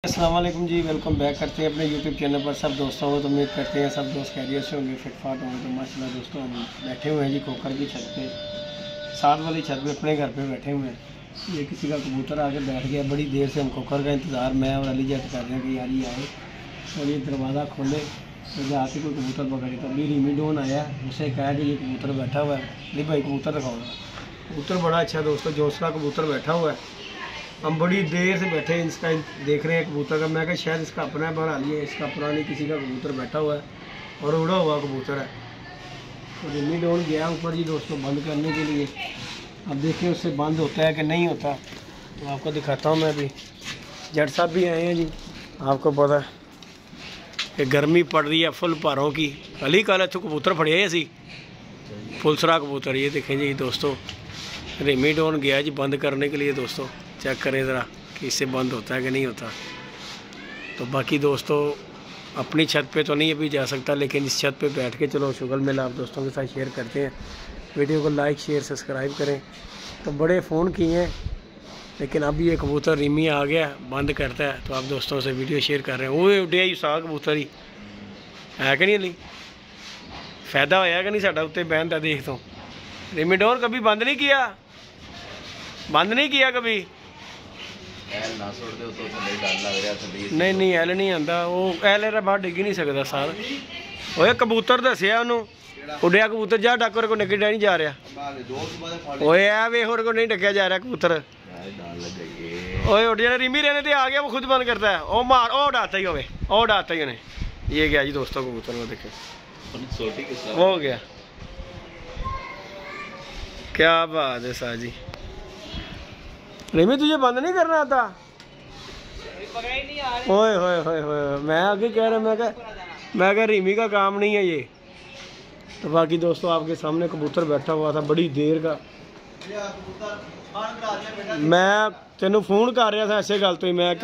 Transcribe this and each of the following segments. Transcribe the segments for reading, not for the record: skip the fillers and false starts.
अस्सलाम वालेकुम जी, welcome back करते हैं अपने यूट्यूब चैनल पर सब दोस्तों को। तो उम्मीद करते हैं सब दोस्त खैरियत से होंगे, फिटफाट होंगे। तो माशाल्लाह दोस्तों हम बैठे हुए हैं जी खोकर की छत पे, साथ वाली छत पे अपने घर पे बैठे हुए हैं। ये किसी का कबूतर आके बैठ गया, बड़ी देर से हम खोकर का इंतज़ार मैं और अली जट कर रहे हैं कि यार ये आए और ये दरवाज़ा खोले तो जाके कोई कबूतर पकड़े। तो अभी रिमी डोन आया, उसे कहा कि ये कबूतर बैठा हुआ है, अली भाई कबूतर दिखाऊंगा। कबूतर बड़ा अच्छा दोस्तों, जोसला कबूतर बैठा हुआ है। हम बड़ी देर से बैठे इसका देख रहे हैं कबूतर का। मैं क्या शायद इसका अपना बना लिया, इसका अपना नहीं, किसी का कबूतर बैठा हुआ है और उड़ा हुआ कबूतर है। तो रिमी डोन गया ऊपर जी दोस्तों बंद करने के लिए। अब देखिए उससे बंद होता है कि नहीं होता, तो आपको दिखाता हूँ मैं। अभी जट साहब भी आए हैं जी। आपको पता है कि गर्मी पड़ रही है फुल पारों की। अली कल इतों कबूतर फड़े असी फुलसरा कबूतर। ये देखें जी दोस्तों, रिमी डोन गया जी बंद करने के लिए। दोस्तों चेक करें ज़रा कि इससे बंद होता है कि नहीं होता। तो बाकी दोस्तों अपनी छत पे तो नहीं अभी जा सकता, लेकिन इस छत पे बैठ के चलो शुगल मेला आप दोस्तों के साथ शेयर करते हैं। वीडियो को लाइक शेयर सब्सक्राइब करें। तो बड़े फ़ोन किए हैं, लेकिन अभी ये कबूतर रिमी आ गया बंद करता है, तो आप दोस्तों से वीडियो शेयर कर रहे हैं। वो उड्या ही सा कबूतर ही है कि नहीं अली, फ़ायदा होया कि नहीं साडा उत्ते बहन का। देख तो रिमी डोन कभी बंद नहीं किया, बंद नहीं किया कभी। नहीं नहीं एल नहीं आंदा, वो एल रा बाहर डिग ही नहीं सकता सार। ओए कबूतर दसिया उन्होंने उड्या कबूतर जा डक को निकल नहीं जा रहा। ओए है वे होर को नहीं डकिया जा रहा कबूतर। ओए उड़ जाना रिमी रहने ते आ गया, वो खुद बंद करता है। ओ मार ओ डालता ही होवे, ओ डालता ही उन्हें। ये गया जी दोस्तों कबूतर में, देखे वो हो गया। क्या बात है साह जी। रिमी तुझे बंद नहीं करना आता? ओए होए होए होए, मैं आगे कह रहा, मैं कह रिमी का काम नहीं है ये। तो बाकी दोस्तों आपके सामने कबूतर बैठा हुआ था बड़ी देर का। मैं तेनों फोन कर रहा था ऐसे गल तो ही मैं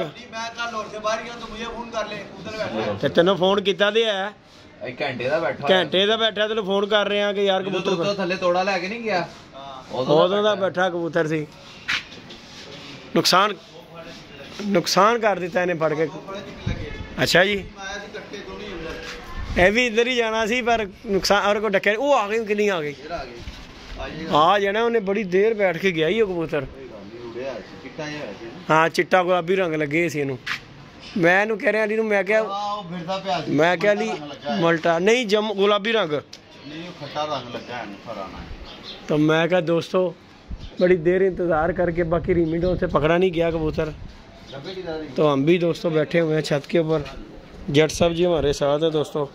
तेनों फोन किया घंटे का बैठा, तेन फोन कर रहे हैं कि यार कबूतर थले तोड़ा लैके नहीं गया, उदों का बैठा कबूतर सी। नुकसान कर दिता इन्हें फड़ के। अच्छा जी, ये भी इधर ही जाना सी पर नुकसान और को डके। वो आ गई कि नहीं आ गई? आ जाना उन्हें, बड़ी देर बैठ के गया ही वो कबूतर। हाँ चिट्टा गुलाबी रंग लगे इस इनू। मैं इनू कह रहा अली नू, मैं क्या अली मल्टा नहीं जम गुलाबी रंग। तो मैं क्या दोस्तों बड़ी देर इंतज़ार करके बाकी रिमी डोन से पकड़ा नहीं गया कबूतर। तो हम भी दोस्तों बैठे हुए हैं छत के ऊपर। जट साहब जी हमारे साथ है दोस्तों।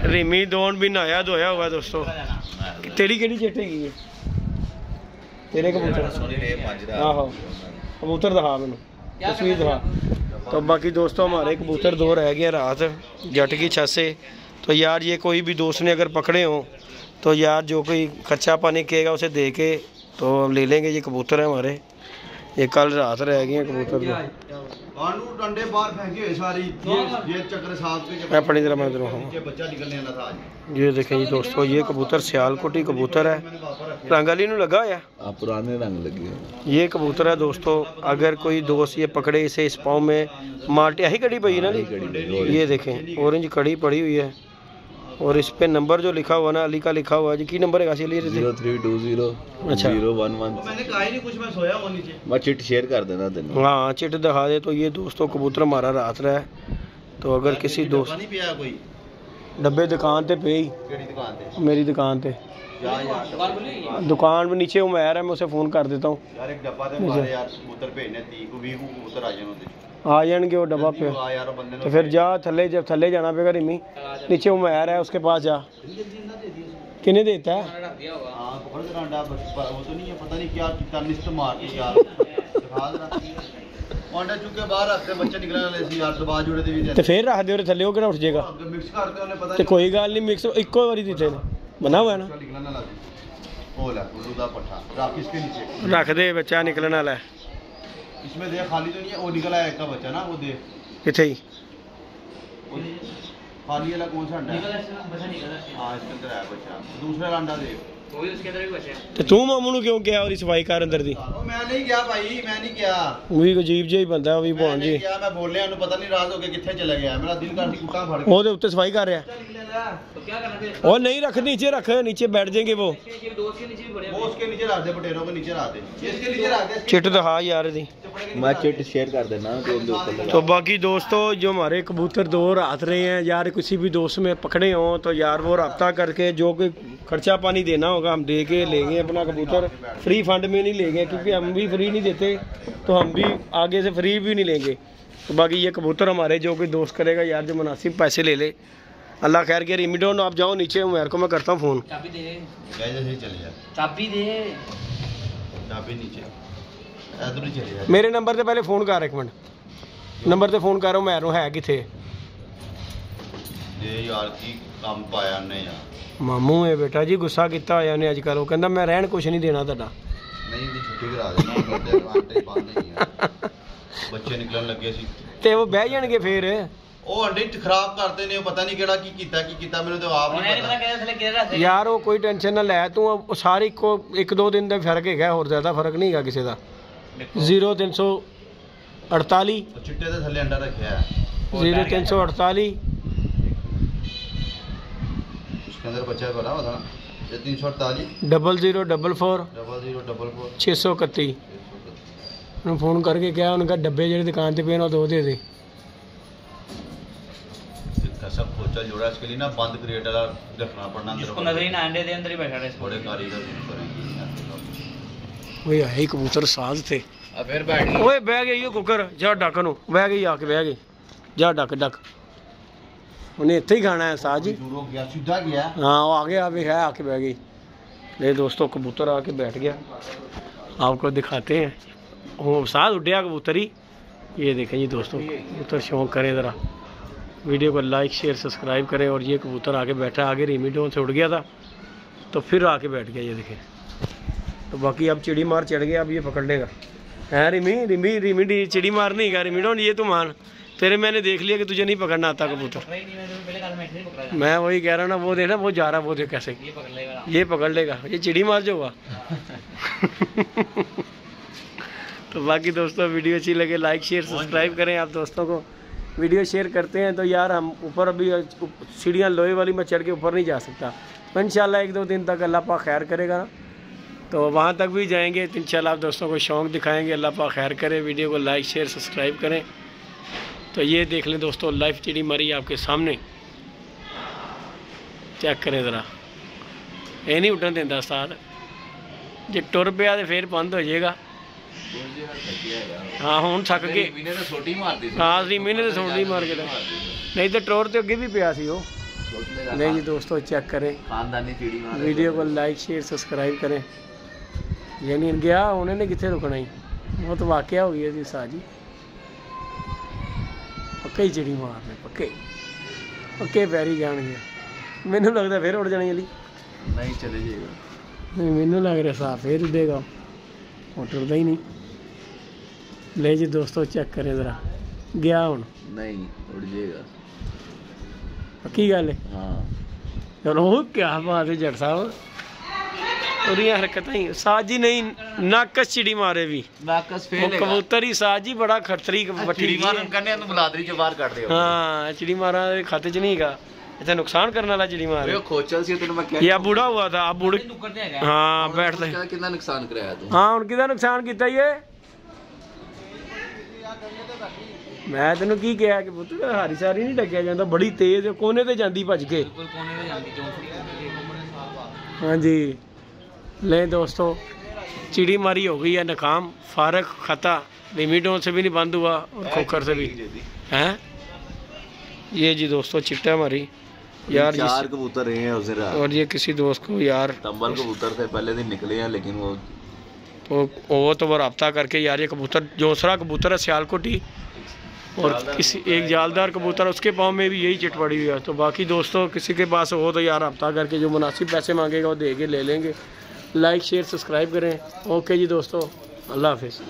रिमी डोन भी नहाया धोया हुआ है दोस्तों। तेरी केड़ी चिट है तेरे कबूतर? आहो कबूतर दिखा मैनू, तस्वीर दिखा। तो बाकी दोस्तों हमारे कबूतर दो रह गए रात जट की छत से। तो यार ये कोई भी दोस्त ने अगर पकड़े हों तो यार जो कोई कच्चा पानी कहेगा उसे दे के तो ले लेंगे। ये कबूतर है हमारे, ये कल रात रह गए हैं कबूतर। अपनी तरह मैं ये देखें जी दोस्तों, ये कबूतर सियालकोटी कबूतर है, रंग अली नू लगा है, पुराने रंग लगे। ये कबूतर है दोस्तों, अगर कोई दोस्त ये पकड़े इसे इस पाँव में माल्टिया ही कड़ी पड़ी ना, ये देखें ऑरेंज कड़ी पड़ी हुई है। और इस पे नंबर जो लिखा हुआ ना अली का लिखा हुआ है जी, की नंबर है 0320 अच्छा 011। मैंने कहा ही नहीं कुछ, मैं सोया हूं नीचे। मैं चिट शेयर कर देना तेन। हाँ चिट दिखा दे। तो ये दोस्तों कबूतर हमारा रात रहा है। तो अगर किसी दोस्त नहीं पिया कोई डब्बे दुकान पे पे ही मेरी दुकान पे दुकान में नीचे उमैर है, मैं उसे फ़ोन कर देता हूँ यार एक डब्बा दे यार कबूतर भेजने 30 को 20 कबूतर आ जाएंगे वो डब्बा पे। तो फिर जा थले, जब थले जाना पेगा रिमी नीचे उमैर है उसके पास जा। किन्हें देता है? तो फिर रख दे थले वो उठ जाएगा। तो कोई गल नहीं, मिक्स इको बारी दिते बना हुआ है ना, रख दे बच्चा निकलने वाला है। इसमें दे खाली तो नहीं है, वो निकला है एक का बच्चा ना, वो दे किथे ही खाली वाला कौन सा अंडा है? हां इसके अंदर है बच्चा, दूसरा अंडा दे। ਤੇ ਤੂੰ ਮਾਮੂ ਨੂੰ ਕਿਉਂ ਕਿਹਾ ਉਹਦੀ ਸਫਾਈ ਕਰ ਅੰਦਰ ਦੀ? ਮੈਂ ਨਹੀਂ ਗਿਆ ਭਾਈ, ਮੈਂ ਨਹੀਂ ਗਿਆ। ਉਹ ਵੀ ਅਜੀਬ ਜਿਹਾ ਹੀ ਬੰਦਾ ਉਹ ਵੀ ਭਾਣ ਜੀ। ਮੈਂ ਬੋਲਿਆ ਉਹਨੂੰ ਪਤਾ ਨਹੀਂ ਰਾਤ ਹੋ ਕੇ ਕਿੱਥੇ ਚਲਾ ਗਿਆ। ਮੇਰਾ ਦਿਲ ਕਰਦੀ ਕੁੱਟਾਂ ਫੜ ਕੇ ਉਹਦੇ ਉੱਤੇ ਸਫਾਈ ਕਰ ਰਿਹਾ। ਉਹ ਨਹੀਂ ਰੱਖ, नीचे रख, नीचे बैठ जाएंगे वो उसके नीचे रख दे, पटेरों के नीचे रख दे, इसके नीचे रख दे। चिट दिखा यार दी, मैं चिट शेयर कर देना ऊपर। तो बाकी दोस्तों जो हमारे कबूतर दो रात रहे हैं यार, किसी भी दोस्त में पकड़े हों तो यार वो रब्ता करके जो कोई खर्चा पानी देना होगा हम दे के लेंगे अपना कबूतर। फ्री फंड में नहीं लेंगे क्योंकि हम भी फ्री नहीं देते, तो हम भी आगे से फ्री भी नहीं लेंगे। तो बाकी ये कबूतर हमारे जो कोई दोस्त करेगा यार, जो मुनासिब पैसे ले ले, अल्लाह खैर के। रिमिडोन आप जाओ नीचे, उमर को मैं करता हूँ फ़ोन। चाबी दे, चले जा, चाबी दे, चाबी नीचे इधर ही चले जा। मेरे नंबर से पहले फ़ोन कर, एक मिनट नंबर से फ़ोन कर, उमर है किथे ये यार की काम पाया ने यार। मामू है बेटा जी, गुस्सा किता होया ने अजकल। वो कहंदा मैं रहन कुछ नहीं देना तुहाडा। नहीं दी छुट्टी करा देना, अंडे बंद नहीं है, बच्चे निकलन लगे सी ते वो बह जाणगे फिर। ਉਹ ਅੰਡੇ ਖਰਾਬ ਕਰਦੇ ਨੇ, ਪਤਾ ਨਹੀਂ ਕਿਹੜਾ ਕੀ ਕੀਤਾ ਮੈਨੂੰ ਤਾਂ ਆਪ ਨਹੀਂ ਪਤਾ ਯਾਰ। ਉਹ ਕੋਈ ਟੈਨਸ਼ਨ ਨਾ ਲੈ ਤੂੰ, ਸਾਰੇ ਇੱਕੋ 1-2 ਦਿਨ ਦਾ ਫਰਕ ਹੈਗਾ, ਹੋਰ ਜ਼ਿਆਦਾ ਫਰਕ ਨਹੀਂ ਹੈਗਾ ਕਿਸੇ ਦਾ। 0348 ਚਿੱਟੇ ਦੇ ਥੱਲੇ ਅੰਡਾ ਰੱਖਿਆ ਹੈ 0348 उसके अंदर बच्चा भरा होता ना, 348 0044 0044 631। ਉਹਨੂੰ ਫੋਨ ਕਰਕੇ ਕਿਹਾ, ਉਹਨੇ ਕਿਹਾ ਡੱਬੇ ਜਿਹੜੇ ਦੁਕਾਨ ਤੇ ਪਏ ਨੇ ਉਹ ਦੋ ਦੇ ਦੇ। सब खोचा जोड़ा इसके लिए ना बंद क्रिएट वाला रखना पड़ना, जिसको नजर ही ना अंडे दे अंदर ही बैठा रहे। थोड़े कारीगर ओए है कबूतर साज थे। अब फिर बैठ गई, ओए बह गई ये कुकर, जा डक नु बह गई, आके बह गई, जा डक डक। उन्हें इत्थे ही खाना है साज जी, शुरू हो गया, सीधा गया। हां वो आगे अभी है, आके बह गई। ले दोस्तों कबूतर आके बैठ गया, आपको दिखाते हैं। वो साज उड़िया कबूतर ही, ये देखें जी दोस्तों, कबूतर शौक करें ज़रा, वीडियो को लाइक शेयर सब्सक्राइब करें। और ये कबूतर आके बैठा, आगे रिमिडोन से उड़ गया था तो फिर आके बैठ गया, ये देखें। तो बाकी अब चिड़ी मार चढ़ गया, अब ये पकड़ लेगा। है रिमी चिड़ी मार नहीं का रिमिडोन, ये तो मान तेरे मैंने देख लिया कि तुझे नहीं पकड़ना आता कबूतर। मैं वही कह रहा हूँ ना, वो देखना वो जा रहा, वो देख कैसे ये पकड़ लेगा, ये चिड़ी मार जो हुआ। तो बाकी दोस्तों वीडियो अच्छी लगे लाइक शेयर सब्सक्राइब करें। आप दोस्तों को वीडियो शेयर करते हैं तो यार हम ऊपर अभी सीढ़ियाँ लोहे वाली में चढ़ के ऊपर नहीं जा सकता, तो इंशाल्लाह 1-2 दिन तक अल्लाह पाक खैर करेगा तो वहाँ तक भी जाएंगे, तो इंशाल्लाह आप दोस्तों को शौक़ दिखाएंगे। अल्लाह पाक खैर करे, वीडियो को लाइक शेयर सब्सक्राइब करें। तो ये देख लें दोस्तों, लाइव चिड़ी मरी आपके सामने, चेक करें ज़रा। ये नहीं उड़न देता उस्ताद, जो टुर पिया तो फिर बंद हो जाएगा। हाँ हूँ थक के, हाँ रीमी ने तो छोटी मार के, नहीं तो टोर तो अगे भी पिया सी वो। नहीं जी दोस्तों चेक करें, वीडियो को लाइक शेयर सब्सक्राइब करें। ये नहीं गया उन्होंने कितने रुकना ही, वो तो वाकया हो गया जी साजी, पक्का ही चिड़ी मारने, पक्के पैरी जान गया। मैनू लगता फिर उड़ जाने वाली, नहीं चले जाएगा, नहीं मैनू लग रहा साफ फिर उड़ेगा, वो टुरदा ही नहीं। ले जी दोस्तों चेक करें ज़रा, गया हूँ नहीं उड़ जाएगा, पक्की गल है। हाँ चलो क्या बात है जट साहब, उदियां हरकतां ही साज ही नहीं, नाकस चिड़ी मारे भी नाकस फेल है कबूतर ही साज ही बड़ा खतरी चिड़ी मारन करने तो बलादरी च बाहर काट दे। हाँ चिड़ी मारा खाते च नहीं का, इतना नुकसान करने वाला चिड़ी मार, खोचल सी तेरे मैं क्या या बूढ़ा हुआ था, अब बूढ़े हाँ बैठते कितना नुकसान कराया तू। हाँ उनकी का नुकसान किया ये, मैं तेन की कहा कि पुत्त हारी सारी नहीं डकिया जाता, बड़ी तेज कोने ते जांदी भज के। हाँ जी ले दोस्तों चिड़ी मारी हो गई है नाकाम, फारक खता लिमिटों से भी नहीं बंद हुआ और खोखर से भी हैं। ये जी दोस्तों चिट्टा मारी यार, 4 कबूतर रहे हैं उस रात, और ये किसी दोस्त को यार तंबल कबूतर थे पहले दिन निकले हैं, लेकिन वो तो रब्ता करके यार ये कबूतर जोसरा कबूतर है सियालकोटी, और किसी एक जालदार कबूतर उसके पाँव में भी यही चिट पड़ी हुई है। तो बाकी दोस्तों किसी के पास हो तो यार रब्ता करके जो मुनासिब पैसे मांगेगा वो दे के ले लेंगे। लाइक शेयर सब्सक्राइब करें। ओके जी दोस्तों, अल्लाह हाफिज़।